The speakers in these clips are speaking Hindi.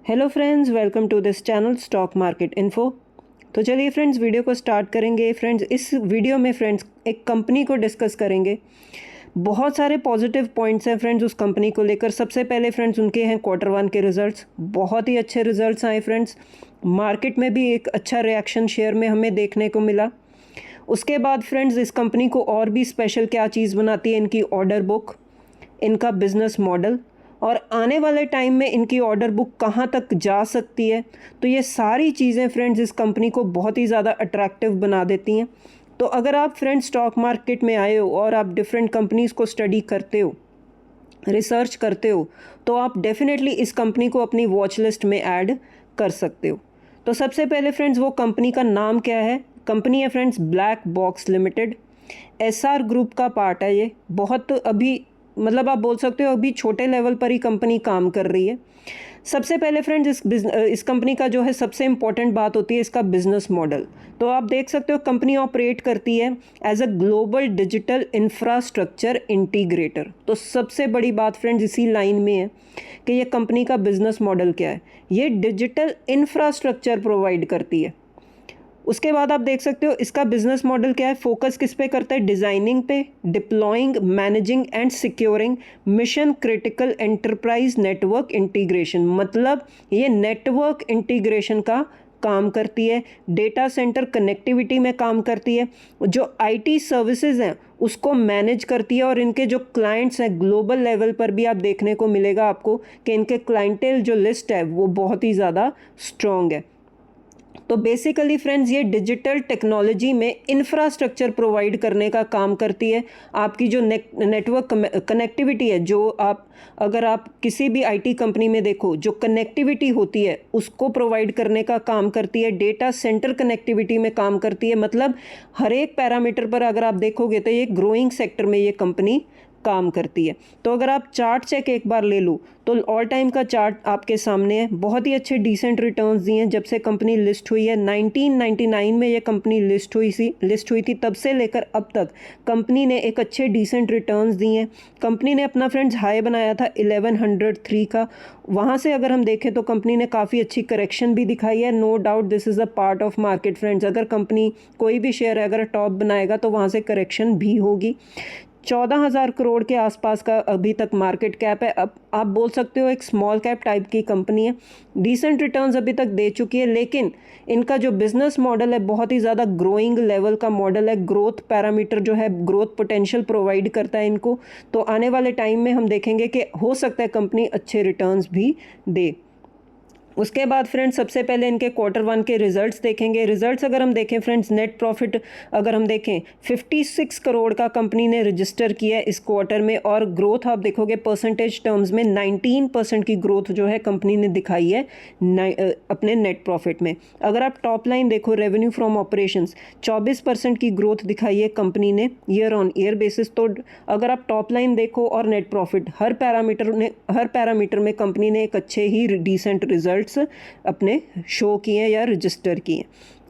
Hello friends, welcome to this channel stock market info. तो चलिए फ्रेंड्स, वीडियो को स्टार्ट करेंगे। फ्रेंड्स, इस वीडियो में फ्रेंड्स एक कंपनी को डिस्कस करेंगे। बहुत सारे पॉजिटिव पॉइंट्स हैं फ्रेंड्स उस कंपनी को लेकर। सबसे पहले फ्रेंड्स उनके हैं Q1 के रिजल्ट्स। बहुत ही अच्छे रिजल्ट्स आए फ्रेंड्स। मार्केट में भी एक अच्छा रिएक्शन शेयर में हमें देखने को मिला। उसके बाद फ्रेंड्स इस कंपनी को और भी स्पेशल क्या चीज़ बनाती है, इनकी ऑर्डर बुक, इनका बिजनेस मॉडल, और आने वाले टाइम में इनकी ऑर्डर बुक कहाँ तक जा सकती है। तो ये सारी चीज़ें फ्रेंड्स इस कंपनी को बहुत ही ज़्यादा अट्रैक्टिव बना देती हैं। तो अगर आप फ्रेंड्स स्टॉक मार्केट में आए हो और आप डिफरेंट कंपनीज़ को स्टडी करते हो, रिसर्च करते हो, तो आप डेफिनेटली इस कंपनी को अपनी वॉच लिस्ट में ऐड कर सकते हो। तो सबसे पहले फ्रेंड्स वो कंपनी का नाम क्या है? कंपनी है friends black box limited. SR group का पार्ट है ये। बहुत अभी मतलब आप बोल सकते हो अभी छोटे लेवल पर ही कंपनी काम कर रही है। सबसे पहले फ्रेंड्स इस कंपनी का जो है सबसे इम्पॉर्टेंट बात होती है इसका बिजनेस मॉडल। तो आप देख सकते हो कंपनी ऑपरेट करती है as a global digital infrastructure integrator. तो सबसे बड़ी बात फ्रेंड्स इसी लाइन में है कि ये कंपनी का बिजनेस मॉडल क्या है। ये डिजिटल इंफ्रास्ट्रक्चर प्रोवाइड करती है। उसके बाद आप देख सकते हो इसका बिजनेस मॉडल क्या है। फोकस किस पे करता है? डिज़ाइनिंग पे, deploying, managing and securing mission critical enterprise network integration. मतलब ये नेटवर्क इंटीग्रेशन का काम करती है, डेटा सेंटर कनेक्टिविटी में काम करती है, जो आईटी सर्विसेज हैं उसको मैनेज करती है, और इनके जो क्लाइंट्स हैं ग्लोबल लेवल पर भी आप देखने को मिलेगा आपको कि इनके क्लाइंटेल जो लिस्ट है वो बहुत ही ज़्यादा स्ट्रॉन्ग है। तो बेसिकली फ्रेंड्स ये डिजिटल टेक्नोलॉजी में इंफ्रास्ट्रक्चर प्रोवाइड करने का काम करती है। आपकी जो नेटवर्क कनेक्टिविटी है, जो अगर आप किसी भी आईटी कंपनी में देखो, जो कनेक्टिविटी होती है उसको प्रोवाइड करने का काम करती है। डेटा सेंटर कनेक्टिविटी में काम करती है। मतलब हर एक पैरामीटर पर अगर आप देखोगे तो ये ग्रोइंग सेक्टर में ये कंपनी काम करती है। तो अगर आप चार्ट चेक एक बार ले लो तो ऑल टाइम का चार्ट आपके सामने है। बहुत ही अच्छे डिसेंट रिटर्न्स दिए हैं जब से कंपनी लिस्ट हुई है। 1999 में ये कंपनी लिस्ट हुई थी, तब से लेकर अब तक कंपनी ने एक अच्छे डिसेंट रिटर्न्स दिए हैं। कंपनी ने अपना फ्रेंड्स हाई बनाया था 1103 का। वहाँ से अगर हम देखें तो कंपनी ने काफ़ी अच्छी करेक्शन भी दिखाई है। No doubt this is a part of market friends. अगर कंपनी कोई भी शेयर है अगर टॉप बनाएगा तो वहाँ से करेक्शन भी होगी। 14,000 करोड़ के आसपास का अभी तक मार्केट कैप है। अब आप बोल सकते हो एक स्मॉल कैप टाइप की कंपनी है। डिसेंट रिटर्न्स अभी तक दे चुकी है, लेकिन इनका जो बिजनेस मॉडल है बहुत ही ज़्यादा ग्रोइंग लेवल का मॉडल है। ग्रोथ पैरामीटर जो है, ग्रोथ पोटेंशियल प्रोवाइड करता है इनको। तो आने वाले टाइम में हम देखेंगे कि हो सकता है कंपनी अच्छे रिटर्न्स भी दे। उसके बाद फ्रेंड्स सबसे पहले इनके Q1 के रिजल्ट्स देखेंगे। रिजल्ट्स अगर हम देखें फ्रेंड्स, नेट प्रॉफिट अगर हम देखें 56 करोड़ का कंपनी ने रजिस्टर किया है इस क्वार्टर में, और ग्रोथ आप देखोगे परसेंटेज टर्म्स में 19% की ग्रोथ जो है कंपनी ने दिखाई है अपने नेट प्रॉफिट में। अगर आप टॉप लाइन देखो, रेवेन्यू फ्रॉम ऑपरेशंस 24% की ग्रोथ दिखाई है कंपनी ने ईयर ऑन ईयर बेसिस। तो अगर आप टॉप लाइन देखो और नेट प्रॉफिट, हर पैरामीटर में कंपनी ने एक अच्छे ही डिसेंट रिजल्ट अपने शो किए या रजिस्टर किए।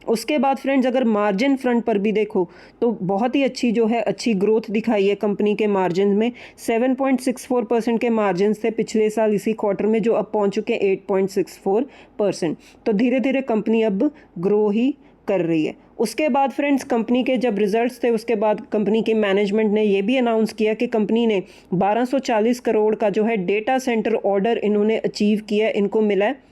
उसके बाद फ्रेंड्स अगर मार्जिन फ्रंट पर भी देखो तो बहुत ही अच्छी जो है अच्छी ग्रोथ दिखाई है कंपनी के मार्जिन में। 7.64% के मार्जिन थे पिछले साल इसी क्वार्टर में, जो अब पहुंच चुके 8.64%। तो धीरे धीरे कंपनी अब ग्रो ही कर रही है। उसके बाद फ्रेंड्स कंपनी के जब रिजल्ट्स थे उसके बाद कंपनी के मैनेजमेंट ने ये भी अनाउंस किया कि कंपनी ने 1240 करोड़ का जो है डेटा सेंटर ऑर्डर इन्होंने अचीव किया, इनको मिला है।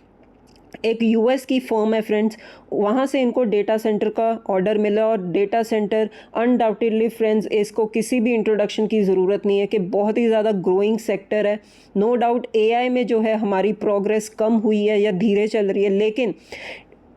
एक यूएस की फर्म है फ्रेंड्स, वहाँ से इनको डेटा सेंटर का ऑर्डर मिला। और डेटा सेंटर अनडाउटेडली फ्रेंड्स इसको किसी भी इंट्रोडक्शन की ज़रूरत नहीं है कि बहुत ही ज़्यादा ग्रोइंग सेक्टर है। नो डाउट एआई में जो है हमारी प्रोग्रेस कम हुई है या धीरे चल रही है, लेकिन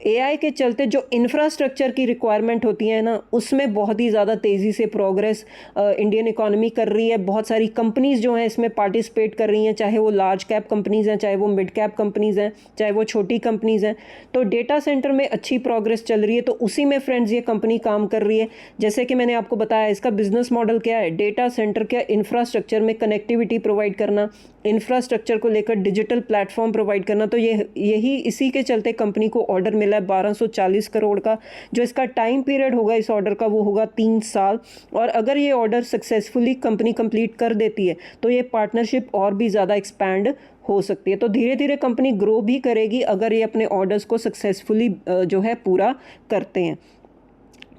एआई के चलते जो इंफ्रास्ट्रक्चर की रिक्वायरमेंट होती है ना, उसमें बहुत ही ज़्यादा तेज़ी से प्रोग्रेस इंडियन इकोनॉमी कर रही है। बहुत सारी कंपनीज़ जो हैं इसमें पार्टिसिपेट कर रही हैं, चाहे वो लार्ज कैप कंपनीज़ हैं, चाहे वो मिड कैप कंपनीज़ हैं, चाहे वो छोटी कंपनीज़ हैं। तो डेटा सेंटर में अच्छी प्रोग्रेस चल रही है, तो उसी में फ्रेंड्स ये कंपनी काम कर रही है। जैसे कि मैंने आपको बताया इसका बिजनेस मॉडल क्या है, डेटा सेंटर के इंफ्रास्ट्रक्चर में कनेक्टिविटी प्रोवाइड करना, इंफ्रास्ट्रक्चर को लेकर डिजिटल प्लेटफॉर्म प्रोवाइड करना। तो यही इसी के चलते कंपनी को ऑर्डर मिला है 1240 करोड़ का। जो इसका टाइम पीरियड होगा इस ऑर्डर का वो होगा 3 साल। और अगर ये ऑर्डर सक्सेसफुली कंपनी कंप्लीट कर देती है तो ये पार्टनरशिप और भी ज़्यादा एक्सपैंड हो सकती है। तो धीरे धीरे कंपनी ग्रो भी करेगी अगर ये अपने ऑर्डर्स को सक्सेसफुली जो है पूरा करते हैं।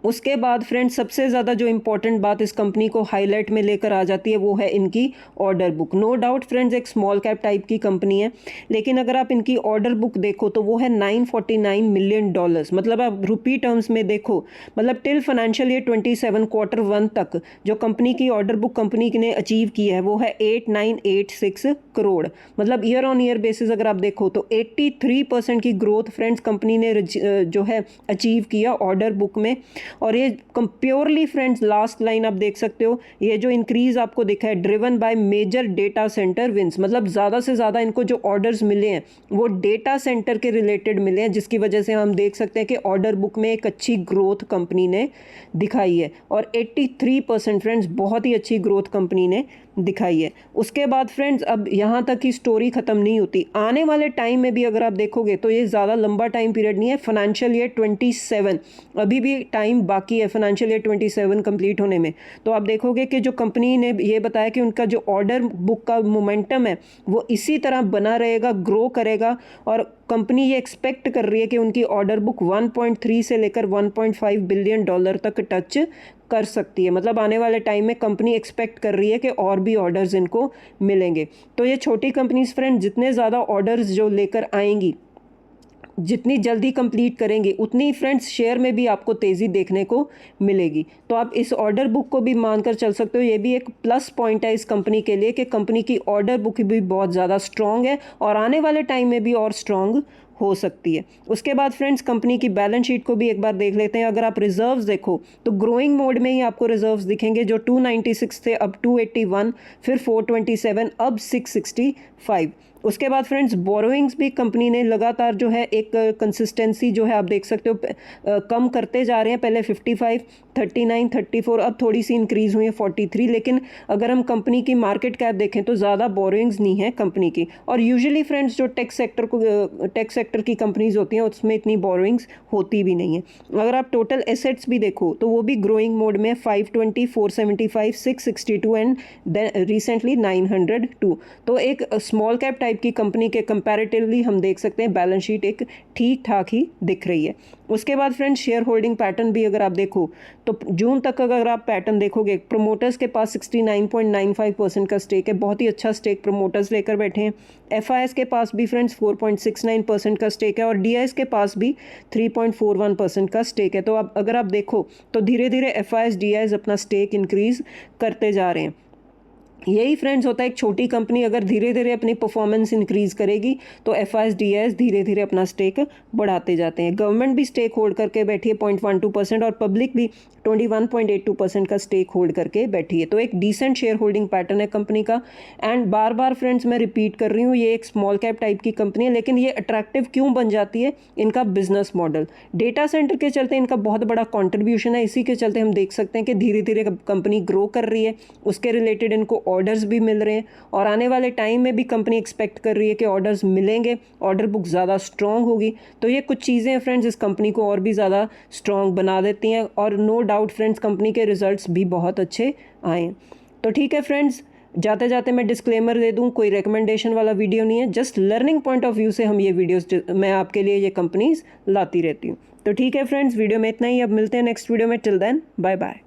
उसके बाद फ्रेंड्स सबसे ज़्यादा जो इम्पोर्टेंट बात इस कंपनी को हाईलाइट में लेकर आ जाती है वो है इनकी order book. No doubt friends एक स्मॉल कैप टाइप की कंपनी है, लेकिन अगर आप इनकी ऑर्डर बुक देखो तो वो है $949 मिलियन। मतलब आप रुपी टर्म्स में देखो, मतलब टिल फाइनेंशियल ईयर 27 Q1 तक जो कंपनी की ऑर्डर बुक कंपनी ने अचीव की है वो है 8986 करोड़। मतलब ईयर ऑन ईयर बेसिस अगर आप देखो तो 83% की ग्रोथ फ्रेंड्स कंपनी ने जो है अचीव किया ऑर्डर बुक में। और ये प्योरली फ्रेंड्स लास्ट लाइन आप देख सकते हो, ये जो इंक्रीज आपको दिखा है driven by major data center wins. मतलब ज़्यादा से ज़्यादा इनको जो ऑर्डर्स मिले हैं वो डेटा सेंटर के रिलेटेड मिले हैं, जिसकी वजह से हम देख सकते हैं कि ऑर्डर बुक में एक अच्छी ग्रोथ कंपनी ने दिखाई है। और 83% फ्रेंड्स बहुत ही अच्छी ग्रोथ कंपनी ने दिखाई है। उसके बाद फ्रेंड्स अब यहाँ तक की स्टोरी ख़त्म नहीं होती, आने वाले टाइम में भी अगर आप देखोगे तो ये ज़्यादा लंबा टाइम पीरियड नहीं है। फाइनेंशियल ईयर 27 अभी भी टाइम बाकी है फाइनेंशियल ईयर 27 कंप्लीट होने में। तो आप देखोगे कि जो कंपनी ने ये बताया कि उनका जो ऑर्डर बुक का मोमेंटम है वो इसी तरह बना रहेगा, ग्रो करेगा। और कंपनी ये एक्सपेक्ट कर रही है कि उनकी ऑर्डर बुक 1.3 से लेकर $1.5 बिलियन तक टच कर सकती है। मतलब आने वाले टाइम में कंपनी एक्सपेक्ट कर रही है कि और भी ऑर्डर्स इनको मिलेंगे। तो ये छोटी कंपनीज फ्रेंड जितने ज़्यादा ऑर्डर्स जो लेकर आएंगी, जितनी जल्दी कंप्लीट करेंगे, उतनी फ्रेंड्स शेयर में भी आपको तेज़ी देखने को मिलेगी। तो आप इस ऑर्डर बुक को भी मानकर चल सकते हो। ये भी एक प्लस पॉइंट है इस कंपनी के लिए कि कंपनी की ऑर्डर बुक भी बहुत ज़्यादा स्ट्रॉन्ग है और आने वाले टाइम में भी और स्ट्रॉन्ग हो सकती है। उसके बाद फ्रेंड्स कंपनी की बैलेंस शीट को भी एक बार देख लेते हैं। अगर आप रिजर्व्स देखो तो ग्रोइंग मोड में ही आपको रिजर्व्स दिखेंगे, जो 296 थे अब 281, फिर 427, अब 665। उसके बाद फ्रेंड्स बोरोइंग्स भी कंपनी ने लगातार जो है एक कंसिस्टेंसी जो है आप देख सकते हो कम करते जा रहे हैं। पहले 55, 39, 34, अब थोड़ी सी इंक्रीज़ हुई है 43। लेकिन अगर हम कंपनी की मार्केट कैप देखें तो ज़्यादा बोरोइंग्स नहीं है कंपनी की। और यूजुअली फ्रेंड्स जो टेक सेक्टर की कंपनीज होती हैं उसमें इतनी बोरोइंग्स होती भी नहीं है। अगर आप टोटल एसेट्स भी देखो तो वो भी ग्रोइंग मोड में 520, 475, 662 एंड देन रिसेंटली 902। तो एक स्मॉल कैप टाइप की कंपनी के कंपैरेटिवली हम देख सकते हैं बैलेंस शीट एक ठीक ठाक ही दिख रही है। उसके बाद फ्रेंड्स शेयर होल्डिंग पैटर्न भी अगर आप देखो तो जून तक अगर आप पैटर्न देखोगे, प्रोमोटर्स के पास 69.95% का स्टेक है, बहुत ही अच्छा स्टेक प्रोमोटर्स लेकर बैठे हैं। एफआईएस के पास भी फ्रेंड्स 4.69% का स्टेक है और डीआईएस के पास भी 3.41% का स्टेक है। तो अब अगर आप देखो तो धीरे धीरे एफआईएस डीआईएस अपना स्टेक इंक्रीज करते जा रहे हैं। यही फ्रेंड्स होता है, एक छोटी कंपनी अगर धीरे धीरे अपनी परफॉर्मेंस इंक्रीज करेगी तो एफआईएस डीआईएस धीरे धीरे अपना स्टेक बढ़ाते जाते हैं। गवर्नमेंट भी स्टेक होल्ड करके बैठी है 0.12% और पब्लिक भी 21.82% का स्टेक होल्ड करके बैठी है। तो एक डिसेंट शेयर होल्डिंग पैटर्न है कंपनी का। एंड बार बार फ्रेंड्स मैं रिपीट कर रही हूँ, ये एक स्मॉल कैप टाइप की कंपनी है, लेकिन ये अट्रैक्टिव क्यों बन जाती है? इनका बिजनेस मॉडल डेटा सेंटर के चलते इनका बहुत बड़ा कॉन्ट्रीब्यूशन है। इसी के चलते हम देख सकते हैं कि धीरे धीरे कंपनी ग्रो कर रही है, उसके रिलेटेड इनको ऑर्डर्स भी मिल रहे हैं और आने वाले टाइम में भी कंपनी एक्सपेक्ट कर रही है कि ऑर्डर्स मिलेंगे, ऑर्डर बुक ज़्यादा स्ट्रॉन्ग होगी। तो ये कुछ चीज़ें फ्रेंड्स इस कंपनी को और भी ज़्यादा स्ट्रॉन्ग बना देती हैं और नो डाउट फ्रेंड्स कंपनी के रिजल्ट्स भी बहुत अच्छे आए। तो ठीक है फ्रेंड्स, जाते जाते मैं डिस्क्लेमर दे दूं, कोई रिकमेंडेशन वाला वीडियो नहीं है, just learning point of view से हम ये वीडियोस मैं आपके लिए ये कंपनीज लाती रहती हूँ। तो ठीक है फ्रेंड्स, वीडियो में इतना ही, अब मिलते हैं नेक्स्ट वीडियो में। Till then bye bye.